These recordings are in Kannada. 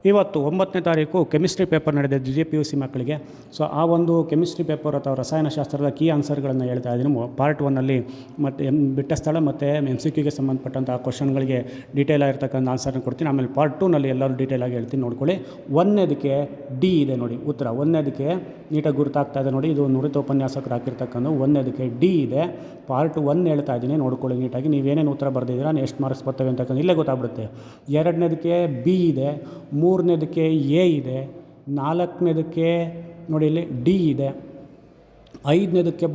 ಇವತ್ತು 9ನೇ ತಾರೀಕು ಕೆಮಿಸ್ಟ್ರಿ ಪೇಪರ್ ನಡೆದಿದೆ ದ್ವಿತೀಯ PUC ಮಕ್ಕಳಿಗೆ. ಸೊ ಆ ಒಂದು ಕೆಮಿಸ್ಟ್ರಿ ಪೇಪರ್ ಅಥವಾ ರಸಾಯನಶಾಸ್ತ್ರದ ಕೀ ಆನ್ಸರ್ಗಳನ್ನು ಹೇಳ್ತಾ ಇದ್ದೀನಿ. ಪಾರ್ಟ್ 1ನಲ್ಲಿ ಮತ್ತು ಬಿಟ್ಟ ಸ್ಥಳ ಮತ್ತು MCQಗೆ ಸಂಬಂಧಪಟ್ಟಂಥ ಕ್ವಶನ್ಗಳಿಗೆ ಡೀಟೇಲ್ ಆಗಿರ್ತಕ್ಕಂಥ ಆನ್ಸರ್ನ ಕೊಡ್ತೀನಿ. ಆಮೇಲೆ ಪಾರ್ಟ್ 2ನಲ್ಲಿ ಎಲ್ಲರೂ ಡೀಟೇಲಾಗಿ ಹೇಳ್ತೀನಿ, ನೋಡ್ಕೊಳ್ಳಿ. ಒಂದನೇದಕ್ಕೆ ಡಿ ಇದೆ ನೋಡಿ ಉತ್ತರ. ಒಂದನೇದಕ್ಕೆ ನೀಟಾಗಿ ಗುರುತಾಗ್ತಾ ಇದೆ ನೋಡಿ, ಇದು ನುರಿತ ಉಪನ್ಯಾಸಕರು ಹಾಕಿರ್ತಕ್ಕಂಥ ಒಂದನೇದಕ್ಕೆ ಡಿ ಇದೆ. ಪಾರ್ಟ್ 1 ಹೇಳ್ತಾ ಇದ್ದೀನಿ, ನೋಡ್ಕೊಳ್ಳಿ ನೀಟಾಗಿ. ನೀವೇನೇನು ಉತ್ತರ ಬರೆದಿದ್ದೀರಾ, ಎಷ್ಟು ಮಾರ್ಕ್ಸ್ ಬರ್ತವೆ ಅಂತಕ್ಕಂಥ ಇಲ್ಲೇ ಗೊತ್ತಾಗ್ಬಿಡುತ್ತೆ. ಎರಡನೇದಕ್ಕೆ ಬಿ ಇದೆ, ಮೂರನೇದಕ್ಕೆ ಎ ಇದೆ, ನಾಲ್ಕನೇದಕ್ಕೆ ನೋಡಿ ಇಲ್ಲಿ ಡಿ ಇದೆ, ಐದನೇದಕ್ಕೆ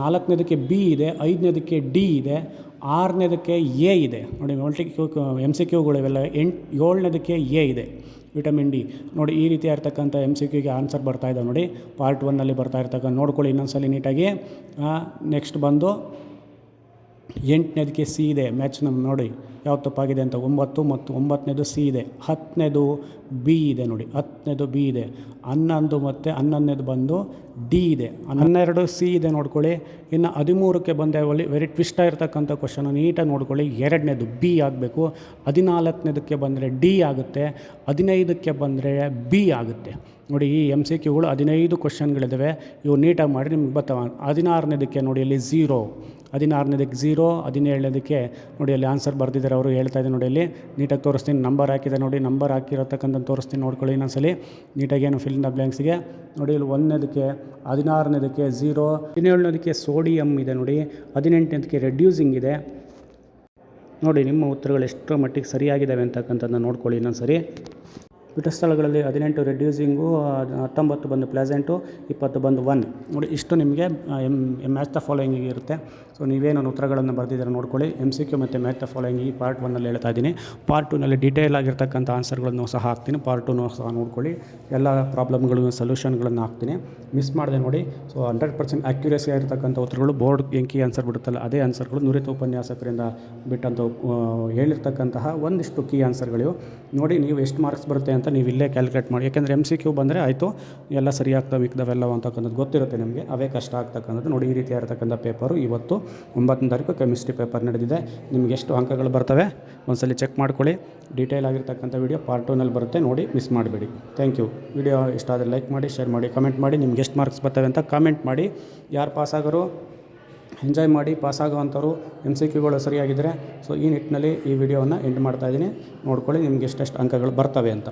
ನಾಲ್ಕನೇದಕ್ಕೆ ಬಿ ಇದೆ, ಐದನೇದಕ್ಕೆ ಡಿ ಇದೆ, ಆರನೇದಕ್ಕೆ ಎ ಇದೆ ನೋಡಿ. MCQಗಳು ಇವೆಲ್ಲ. ಏಳನೇದಕ್ಕೆ ಎ ಇದೆ, ವಿಟಮಿನ್ ಡಿ ನೋಡಿ. ಈ ರೀತಿ ಇರ್ತಕ್ಕಂಥ MCQಗೆ ಆನ್ಸರ್ ಬರ್ತಾ ಇದೆ ನೋಡಿ, ಪಾರ್ಟ್ 1ನಲ್ಲಿ ಬರ್ತಾ ಇರ್ತಕ್ಕಂಥ. ನೋಡ್ಕೊಳ್ಳಿ ಇನ್ನೊಂದ್ಸಲಿ ನೀಟಾಗಿ. ನೆಕ್ಸ್ಟ್ ಬಂದು 8ನೇದಕ್ಕೆ ಸಿ ಇದೆ, ಮ್ಯಾಚ್ ನೋಡಿ ಯಾವ್ದು ತಪ್ಪಾಗಿದೆ ಅಂತ. 9 ಮತ್ತು 9ನೇದು ಸಿ ಇದೆ, 10ನೇದು ಬಿ ಇದೆ ನೋಡಿ, 10ನೇದು ಬಿ ಇದೆ, 11 ಮತ್ತು 11ನೇದು ಬಂದು ಡಿ ಇದೆ, 12 ಸಿ ಇದೆ ನೋಡ್ಕೊಳ್ಳಿ. ಇನ್ನು 13ಕ್ಕೆ ಬಂದೆ ಅಲ್ಲಿ ವೆರಿ ಟ್ವಿಸ್ಟ್ ಆಗಿರ್ತಕ್ಕಂಥ ಕ್ವಶನ್, ನೀಟಾಗಿ ನೋಡ್ಕೊಳ್ಳಿ. 2ನೇದು ಬಿ ಆಗಬೇಕು, 14ನೇದಕ್ಕೆ ಬಂದರೆ ಡಿ ಆಗುತ್ತೆ, 15ಕ್ಕೆ ಬಂದರೆ ಬಿ ಆಗುತ್ತೆ ನೋಡಿ. ಈ MCQಗಳು 15 ಕ್ವಶನ್ಗಳಿದ್ದಾವೆ, ಇವು ನೀಟಾಗಿ ಮಾಡಿ ನಿಮ್ಗೆ ಬರ್ತಾವೆ. 16ನೇದಕ್ಕೆ ನೋಡಿ ಅಲ್ಲಿ 0, 16ನೇದಕ್ಕೆ 0, 17ನೇದಕ್ಕೆ ನೋಡಿ ಅಲ್ಲಿ ಆನ್ಸರ್ ಬರೆದಿದ್ದಾರೆ ಅವರು, ಹೇಳ್ತಾ ಇದೆ ನೋಡಿ ಅಲ್ಲಿ. ನೀಟಾಗಿ ತೋರಿಸ್ತೀನಿ, ನಂಬರ್ ಹಾಕಿದೆ ನೋಡಿ, ನಂಬರ್ ಹಾಕಿರತಕ್ಕಂಥ ತೋರಿಸ್ತೀನಿ ನೋಡ್ಕೊಳ್ಳಿ ಇನ್ನೊಂದ್ಸಲಿ ನೀಟಾಗಿ. ಏನು ಫಿಲ್ ಇನ್ ದ ಬ್ಲ್ಯಾಂಕ್ಸ್ಗೆ ನೋಡಿ ಇಲ್ಲಿ 1ನೇದಕ್ಕೆ, 16ನೇದಕ್ಕೆ 0, 17ನೇದಕ್ಕೆ ಸೋಡಿಯಮ್ ಇದೆ ನೋಡಿ, 18ನೇದಕ್ಕೆ ರೆಡ್ಯೂಸಿಂಗ್ ಇದೆ ನೋಡಿ. ನಿಮ್ಮ ಉತ್ತರಗಳು ಎಷ್ಟರ ಮಟ್ಟಿಗೆ ಸರಿಯಾಗಿದ್ದಾವೆ ಅಂತಕ್ಕಂಥದ್ದನ್ನ ನೋಡ್ಕೊಳ್ಳಿ ಇನ್ನೊಂದ್ಸರಿ. ಬಿಟ್ಟ ಸ್ಥಳಗಳಲ್ಲಿ 18 ರೆಡ್ಯೂಸಿಂಗು, 19 ಬಂದು ಪ್ಲೆಸೆಂಟು, 20 ಬಂದು 1 ನೋಡಿ. ಇಷ್ಟು ನಿಮಗೆ ಮ್ಯಾಚ್ ದ ಫಾಲೋಯಿಂಗಿಗೆ ಇರುತ್ತೆ. ಸೊ ನೀವೇನು ಉತ್ತರಗಳನ್ನು ಬರೆದಿದ್ದಾರೆ ನೋಡ್ಕೊಳ್ಳಿ. MCQ ಮತ್ತು ಮ್ಯಾಚ್ ದ ಫಾಲೋಯಿಂಗ್ ಈ ಪಾರ್ಟ್ 1ನಲ್ಲಿ ಹೇಳ್ತಾ ಇದ್ದೀನಿ. ಪಾರ್ಟ್ 2ನಲ್ಲಿ ಡೀಟೇಲ್ ಆಗಿರ್ತಕ್ಕಂಥ ಆನ್ಸರ್ಗಳನ್ನು ಸಹ ಹಾಕ್ತೀನಿ. ಪಾರ್ಟ್ 2 ಸಹ ನೋಡ್ಕೊಳ್ಳಿ. ಎಲ್ಲ ಪ್ರಾಬ್ಲಮ್ಗಳು ಸೊಲ್ಯೂಷನ್ಗಳನ್ನು ಹಾಕ್ತೀನಿ, ಮಿಸ್ ಮಾಡಿದೆ ನೋಡಿ. ಸೊ 100% ಆ್ಯಕ್ಯುರೇಸಿ ಆಗಿರ್ತಕ್ಕಂಥ ಉತ್ತರಗಳು, ಬೋರ್ಡ್ ಎಂಕಿ ಆನ್ಸರ್ ಬಿಡುತ್ತಲ್ಲ ಅದೇ ಆನ್ಸರ್ಗಳು, ನುರಿತ ಉಪನ್ಯಾಸಕರಿಂದ ಬಿಟ್ಟಂಥ ಹೇಳಿರ್ತಕ್ಕಂತಹ ಒಂದಿಷ್ಟು ಕೀ ಆನ್ಸರ್ಗಳು ನೋಡಿ. ನೀವು ಎಷ್ಟು ಮಾರ್ಕ್ಸ್ ಬರುತ್ತೆ ಅಂತ ನೀವು ಇಲ್ಲೇ ಕ್ಯಾಲ್ಕುಲೇಟ್ ಮಾಡಿ. ಯಾಕೆಂದರೆ MCQ ಬಂದರೆ ಆಯಿತು, ಎಲ್ಲ ಸರಿ ಆಗ್ತವೆ ಮಿಕ್ದವೆಲ್ಲ ಅಂತಕ್ಕಂಥದ್ದು ಗೊತ್ತಿರುತ್ತೆ ನಿಮಗೆ, ಅವೇ ಕಷ್ಟ ಆಗ್ತಕ್ಕಂಥದ್ದು ನೋಡಿ. ಈ ರೀತಿ ಇರತಕ್ಕಂಥ ಪೇಪರು ಇವತ್ತು 9ನೇ ತಾರೀಕು ಕೆಮಿಸ್ಟ್ರಿ ಪೇಪರ್ ನಡೆದಿದೆ. ನಿಮಗೆ ಎಷ್ಟು ಅಂಕಗಳು ಬರ್ತವೆ ಒಂದ್ಸಲಿ ಚೆಕ್ ಮಾಡ್ಕೊಳ್ಳಿ. ಡೀಟೇಲ್ ಆಗಿರ್ತಕ್ಕಂಥ ವಿಡಿಯೋ ಪಾರ್ಟ್ 2ನಲ್ಲಿ ಬರುತ್ತೆ ನೋಡಿ, ಮಿಸ್ ಮಾಡಬೇಡಿ. Thank you. ವಿಡಿಯೋ ಇಷ್ಟ ಆದರೆ ಲೈಕ್ ಮಾಡಿ, ಶೇರ್ ಮಾಡಿ, ಕಮೆಂಟ್ ಮಾಡಿ. ನಿಮ್ಗೆ ಎಷ್ಟು ಮಾರ್ಕ್ಸ್ ಬರ್ತವೆ ಅಂತ ಕಾಮೆಂಟ್ ಮಾಡಿ. ಯಾರು ಪಾಸಾಗೋರು ಎಂಜಾಯ್ ಮಾಡಿ, ಪಾಸಾಗೋವಂಥವ್ರು MCQಗಳು ಸರಿಯಾಗಿದ್ದರೆ. ಸೊ ಈ ನಿಟ್ಟಿನಲ್ಲಿ ಈ ವಿಡಿಯೋವನ್ನು ಎಂಡ್ ಮಾಡ್ತಾಯಿದ್ದೀನಿ, ನೋಡ್ಕೊಳ್ಳಿ ನಿಮ್ಗೆ ಎಷ್ಟೆಷ್ಟು ಅಂಕಗಳು ಬರ್ತವೆ ಅಂತ.